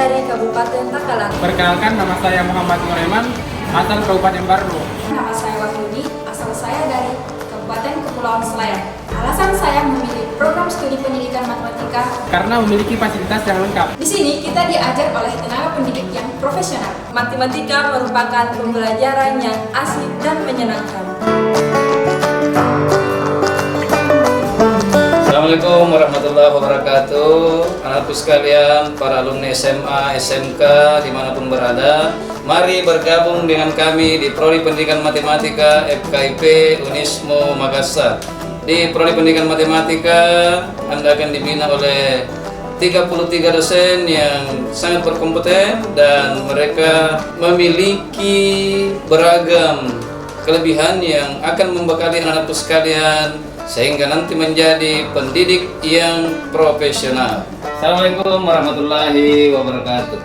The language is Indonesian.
dari Kabupaten Takalar. Perkenalkan, nama saya Muhammad Nureman, asal Kabupaten Bardo. Nama saya Wahyudi, asal saya dari Kabupaten Kepulauan Selayar. Alasan saya memilih program studi pendidikan matematika Karena memiliki fasilitas yang lengkap. di sini kita diajar oleh tenaga pendidik yang profesional. Matematika merupakan pembelajaran yang asik dan menyenangkan. Assalamualaikum warahmatullahi wabarakatuh. Anakku sekalian, para alumni SMA, SMK dimanapun berada, mari bergabung dengan kami di Prodi Pendidikan Matematika FKIP Unismo Makassar. Di Prodi Pendidikan Matematika, Anda akan dibina oleh 33 dosen yang sangat berkompeten dan mereka memiliki beragam kelebihan yang akan membekali anak-anakku sekalian sehingga nanti menjadi pendidik yang profesional. Assalamualaikum warahmatullahi wabarakatuh.